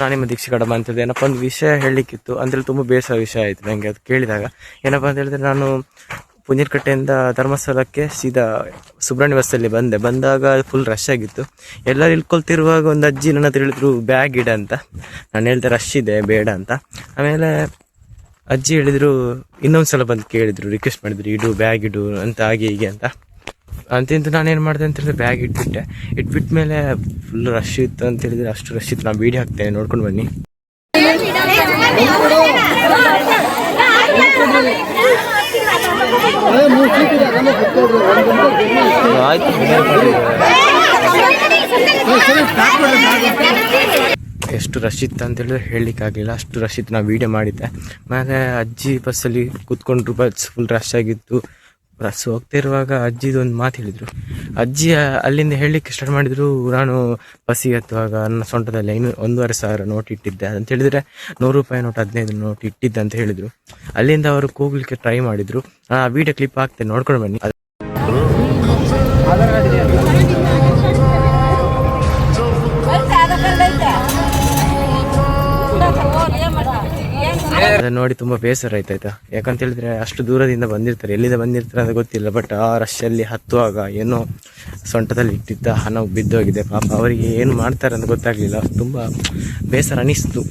ನಾನು ನಿಮ್ಮ ದೀಕ್ಷೆ ಕಡಬ ಅಂತೇಳಿದೆ. ಏನಪ್ಪ ಒಂದು ವಿಷಯ ಹೇಳಲಿಕ್ಕಿತ್ತು ಅಂತೇಳಿ ತುಂಬ ಬೇಸರ ವಿಷಯ ಆಯಿತು ನನಗೆ ಅದು ಕೇಳಿದಾಗ. ಏನಪ್ಪ ಅಂತ ಹೇಳಿದ್ರೆ, ನಾನು ಪುನೀರ್ಕಟ್ಟೆಯಿಂದ ಧರ್ಮಸ್ಥಳಕ್ಕೆ ಸೀದಾ ಸುಬ್ರಹ್ಮಣ್ಯ ಬಸ್ಸಲ್ಲಿ ಬಂದಾಗ ಫುಲ್ ರಶ್ ಆಗಿತ್ತು. ಎಲ್ಲರೂ ಇಳ್ಕೊಳ್ತಿರುವಾಗ ಒಂದು ಅಜ್ಜಿ ನನ್ನ ಹತ್ರ ಹೇಳಿದ್ರು ಬ್ಯಾಗ್ ಇಡ ಅಂತ. ನಾನು ಹೇಳ್ದೆ ರಶ್ ಇದೆ ಬೇಡ ಅಂತ. ಆಮೇಲೆ ಅಜ್ಜಿ ಹೇಳಿದರು, ಇನ್ನೊಂದು ಸಲ ಬಂದು ಕೇಳಿದರು, ರಿಕ್ವೆಸ್ಟ್ ಮಾಡಿದ್ರು, ಇಡು ಬ್ಯಾಗ್ ಇಡು ಅಂತ, ಹಾಗೆ ಹೀಗೆ ಅಂತಿಂತ ನಾನೇನು ಮಾಡಿದೆ ಅಂತ ಹೇಳಿದ್ರೆ ಬ್ಯಾಗ್ ಇಟ್ಬಿಟ್ಟ ಮೇಲೆ ಫುಲ್ ರಶ್ ಇತ್ತು ಅಂತ ಹೇಳಿದ್ರೆ, ಅಷ್ಟು ರಶ್ ಇತ್ತು. ನಾನು ವೀಡಿಯೋ ಹಾಕ್ತೇನೆ, ನೋಡ್ಕೊಂಡು ಬನ್ನಿ. ಎಷ್ಟು ರಶ್ ಇತ್ತು ಅಂತ ಹೇಳಿದ್ರೆ ಹೇಳಲಿಕ್ಕಾಗಲಿಲ್ಲ, ಅಷ್ಟು ರಶ್ ಇತ್ತು. ನಾನು ವೀಡಿಯೋ ಮಾಡಿದ್ದೆ. ಆಮೇಲೆ ಅಜ್ಜಿ ಬಸ್ಸಲ್ಲಿ ಕೂತ್ಕೊಂಡ್ರು, ಬಸ್ ಫುಲ್ ರಶ್ ಆಗಿತ್ತು. ಬಸ್ ಹೋಗ್ತಿರುವಾಗ ಅಜ್ಜಿದೊಂದು ಮಾತು ಹೇಳಿದರು. ಅಜ್ಜಿ ಅಲ್ಲಿಂದ ಹೇಳಲಿಕ್ಕೆ ಸ್ಟಾರ್ಟ್ ಮಾಡಿದರು, ನಾನು ಬಸ್ಸಿಗೆ ಹತ್ತುವಾಗ ನನ್ನ ಸೊಂಟದಲ್ಲಿ 1,500 ನೋಟ್ ಇಟ್ಟಿದ್ದೆ ಅಂತ ಹೇಳಿದರೆ, 100 ರೂಪಾಯಿ ನೋಟ್ 15 ನೋಟ್ ಇಟ್ಟಿದ್ದೆ ಅಂತ ಹೇಳಿದರು. ಅಲ್ಲಿಂದ ಅವರು ಕೂಗ್ಲಿಕ್ಕೆ ಟ್ರೈ ಮಾಡಿದರು. ಆ ವಿಡಿಯೋ ಕ್ಲಿಪ್ ಹಾಕ್ತೇನೆ, ನೋಡ್ಕೊಂಡು ಬನ್ನಿ. ಅದನ್ನು ನೋಡಿ ತುಂಬ ಬೇಸರ ಆಯ್ತಾಯ್ತಾ. ಯಾಕಂತ ಹೇಳಿದ್ರೆ ಅಷ್ಟು ದೂರದಿಂದ ಬಂದಿರ್ತಾರೆ, ಎಲ್ಲಿಂದ ಬಂದಿರ್ತಾರೆ ಅಂತ ಗೊತ್ತಿಲ್ಲ. ಬಟ್ ಆ ರಶ್ಶಲ್ಲಿ ಹತ್ತುವಾಗ ಏನೋ ಸೊಂಟದಲ್ಲಿ ಇಟ್ಟಿದ್ದ ಹಣ ಬಿದ್ದೋಗಿದೆ. ಪಾಪ ಅವರಿಗೆ ಏನು ಮಾಡ್ತಾರೆ ಅಂತ ಗೊತ್ತಾಗಲಿಲ್ಲ. ತುಂಬ ಬೇಸರ ಅನಿಸ್ತು.